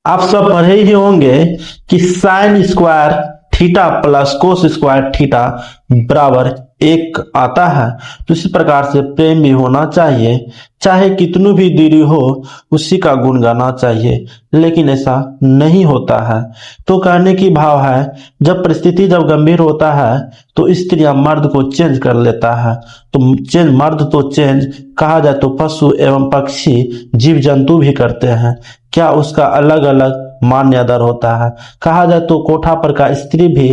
आप सब पढ़े ही होंगे कि sine square theta plus cos square theta बराबर 1 आता है। तो इसी प्रकार से प्रेम भी होना चाहिए, चाहे कितनी भी दूरी हो उसी का गुण गाना चाहिए, लेकिन ऐसा नहीं होता है। तो कहने की भाव है, जब परिस्थिति जब गंभीर होता है तो स्त्रियां मर्द को चेंज कर लेता है। तो चेंज मर्द तो चेंज कहा जाए तो पशु एवं पक्षी जीव जंतु भी करते हैं। क्या उसका अलग अलग मान्य दर होता है। कहा जाए तो कोठा पर का स्त्री भी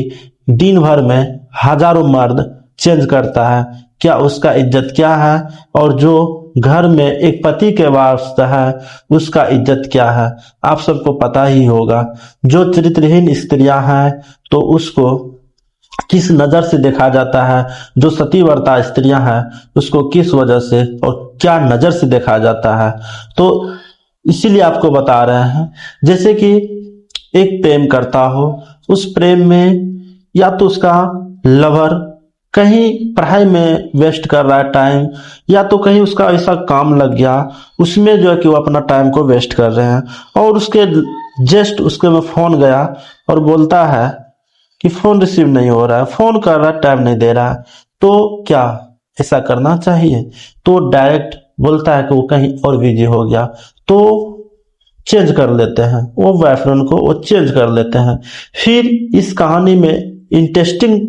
दिन भर में हजारों मर्द चेंज करता है। क्या उसका इज्जत क्या है, और जो घर में एक पति के वास्ते है उसका इज्जत क्या है, आप सबको पता ही होगा। जो चरित्रहीन स्त्रियां हैं तो उसको किस नजर से देखा जाता है, जो सतीव्रता स्त्रियां हैं उसको किस वजह से और क्या नजर से देखा जाता है। तो इसीलिए आपको बता रहे हैं, जैसे कि एक प्रेम करता हो, उस प्रेम में या तो उसका लवर कहीं पढ़ाई में वेस्ट कर रहा है टाइम, या तो कहीं उसका ऐसा काम लग गया उसमें जो है कि वो अपना टाइम को वेस्ट कर रहे हैं, और उसके जस्ट उसके में फोन गया और बोलता है कि फोन रिसीव नहीं हो रहा है, फोन कर रहा है टाइम नहीं दे रहा है। तो क्या ऐसा करना चाहिए? तो डायरेक्ट बोलता है कि वो कहीं और बिजी हो गया, तो चेंज कर लेते हैं, वो बॉयफ्रेंड को वो चेंज कर लेते हैं। फिर इस कहानी में इंटरेस्टिंग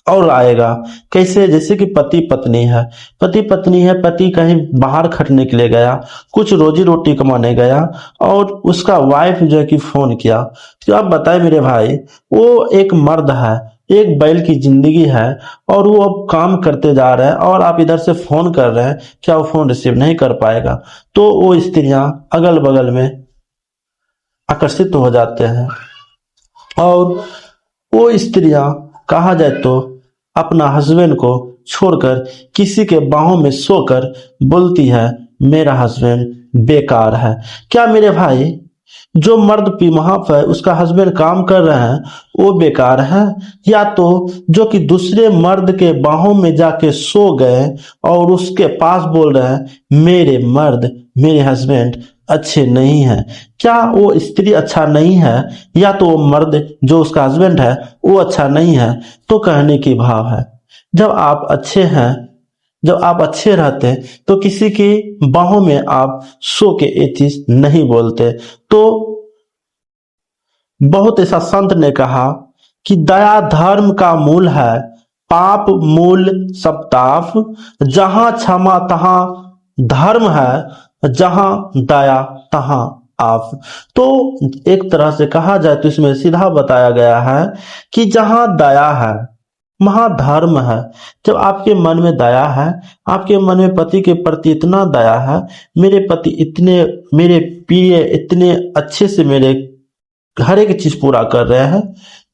और आएगा कैसे, जैसे कि पति पत्नी है, पति पत्नी है, पति कहीं बाहर खटने के लिए गया, कुछ रोजी रोटी कमाने गया, और उसका वाइफ जो है कि फोन किया। तो आप बताएं मेरे भाई, वो एक मर्द है, एक बैल की जिंदगी है, और वो अब काम करते जा रहे हैं और आप इधर से फोन कर रहे हैं, क्या वो फोन रिसीव नहीं कर पाएगा? तो वो स्त्रियां अगल बगल में आकर्षित हो जाते हैं, और वो स्त्रियां कहा जाए तो अपना हस्बैंड को छोड़कर किसी के बाहों में सोकर बोलती है मेरा हस्बैंड बेकार है। क्या मेरे भाई, जो मर्द वहां पर उसका हस्बैंड काम कर रहे हैं वो बेकार है, या तो जो कि दूसरे मर्द के बाहों में जाके सो गए और उसके पास बोल रहे हैं मेरे मर्द मेरे हस्बैंड अच्छे नहीं है? क्या वो स्त्री अच्छा नहीं है, या तो वो मर्द जो उसका हस्बैंड है वो अच्छा नहीं है? तो कहने की भाव है, जब आप अच्छे हैं, जब आप अच्छे रहते हैं तो किसी की बाहों में आप सो के ये चीज नहीं बोलते। तो बहुत ऐसा संत ने कहा कि दया धर्म का मूल है, पाप मूल सब ताप, जहां क्षमा तहां धर्म है, जहां दया तहां आप। तो एक तरह से कहा जाए तो इसमें सीधा बताया गया है कि जहां दया है वहां धर्म है। जब आपके मन में दया है, आपके मन में पति के प्रति इतना दया है, मेरे पति इतने मेरे प्रिय इतने अच्छे से मेरे हर एक चीज पूरा कर रहे हैं,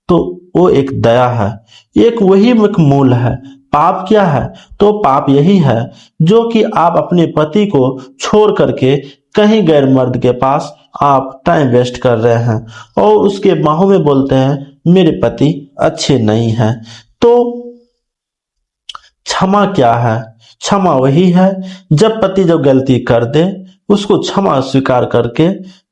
तो वो एक दया है, एक वही एक मूल है। पाप क्या है? तो पाप यही है जो कि आप अपने पति को छोड़ करके कहीं गैर मर्द के पास आप टाइम वेस्ट कर रहे हैं, और उसके बाहों में बोलते हैं मेरे पति अच्छे नहीं हैं। तो क्षमा क्या है? क्षमा वही है जब पति जब गलती कर दे उसको क्षमा स्वीकार करके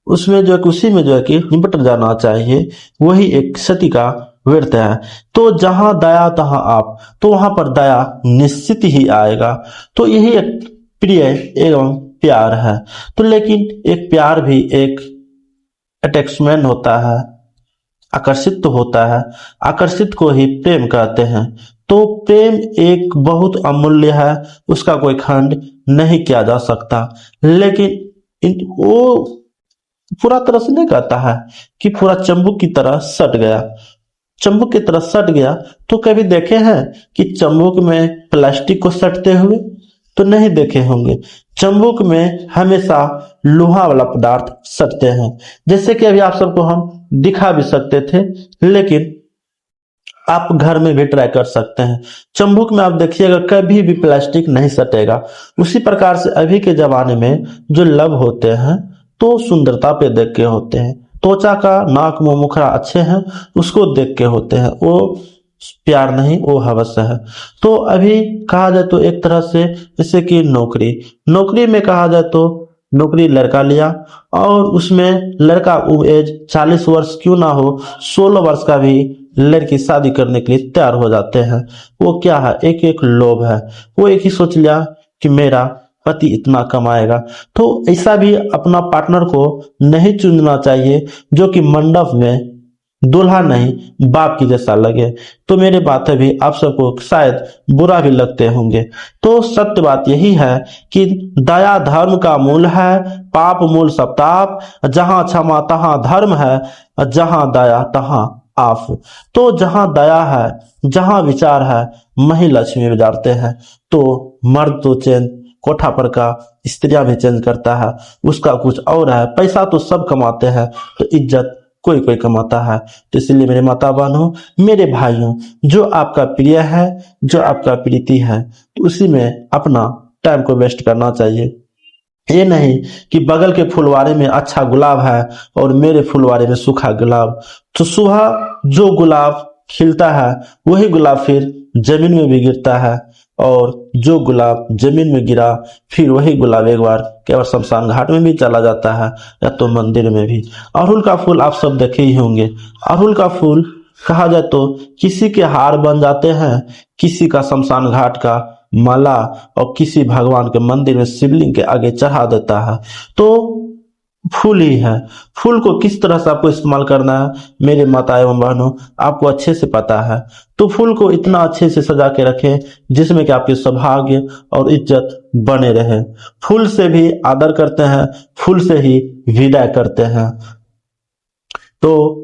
उसमें जो है उसी में जो है कि निपट जाना चाहिए, वही एक सती का व्रत है। तो जहां दया तहां आप, तो वहां पर दया निश्चित ही आएगा। तो यही एक प्रिय एवं प्यार है। तो लेकिन एक प्यार भी एक अटैचमेंट होता है, आकर्षित तो होता है, आकर्षित को ही प्रेम कहते हैं। तो प्रेम एक बहुत अमूल्य है, उसका कोई खंड नहीं किया जा सकता। लेकिन वो पूरा तरह से नहीं कहता है कि पूरा चंबुक की तरह सट गया, चंबुक की तरह सट गया। तो कभी देखे हैं कि चंबुक में प्लास्टिक को सटते हुए? तो नहीं देखे होंगे। चंबुक में हमेशा लोहा वाला पदार्थ सटते हैं, जैसे कि अभी आप सबको हम दिखा भी सकते थे, लेकिन आप घर में भी ट्राई कर सकते हैं। चंबुक में आप देखिएगा कभी भी प्लास्टिक नहीं सटेगा। उसी प्रकार से अभी के जमाने में जो लव होते हैं तो सुंदरता पे देख के होते हैं, त्वचा का नाक मुंह मुखड़ा अच्छे हैं उसको देख के होते हैं, वो प्यार नहीं वो हवस है। तो अभी कहा जाए तो एक तरह से जैसे कि नौकरी में कहा जाए तो नौकरी लड़का लिया और उसमें लड़का एज 40 वर्ष क्यों ना हो, 16 वर्ष का भी लड़की शादी करने के लिए तैयार हो जाते हैं। वो क्या है, एक एक लोभ है। वो एक ही सोच लिया कि मेरा पति इतना कमाएगा। तो ऐसा भी अपना पार्टनर को नहीं चुनना चाहिए जो कि मंडप में दूल्हा नहीं बाप की जैसा लगे। तो मेरे बातें भी आप सबको शायद बुरा भी लगते होंगे। तो सत्य बात यही है कि दया धर्म का मूल है, पाप मूल सब ताप, जहां क्षमा तहां धर्म है, जहां दया तहां आप। तो जहां दया है, जहां विचार है, वहीं लक्ष्मी विचारते हैं। तो मर्द तो चेंज कोठा पर का, स्त्रियां भी चेंज करता है, उसका कुछ और है। पैसा तो सब कमाते हैं, तो इज्जत कोई कोई कमाता है। तो इसलिए मेरे माता बहनों, मेरे भाइयों, जो आपका प्रिय है, जो आपका प्रीति है, तो उसी में अपना टाइम को वेस्ट करना चाहिए। ये नहीं कि बगल के फुलवारे में अच्छा गुलाब है और मेरे फुलवारे में सूखा गुलाब। तो सुबह जो गुलाब खिलता है वही गुलाब फिर जमीन में भी गिरता है, और जो गुलाब जमीन में गिरा फिर वही गुलाब एक बार केवल शमशान घाट में भी चला जाता है, या तो मंदिर में भी। अड़हुल का फूल आप सब देखे ही होंगे। अड़हुल का फूल कहा जाए तो किसी के हार बन जाते हैं, किसी का शमशान घाट का माला, और किसी भगवान के मंदिर में शिवलिंग के आगे चढ़ा देता है। तो फूल ही है। फूल को किस तरह से आपको इस्तेमाल करना है मेरे माता एवं बहनों, आपको अच्छे से पता है। तो फूल को इतना अच्छे से सजा के रखें जिसमें कि आपके सौभाग्य और इज्जत बने रहे। फूल से भी आदर करते हैं, फूल से ही विदाई करते हैं। तो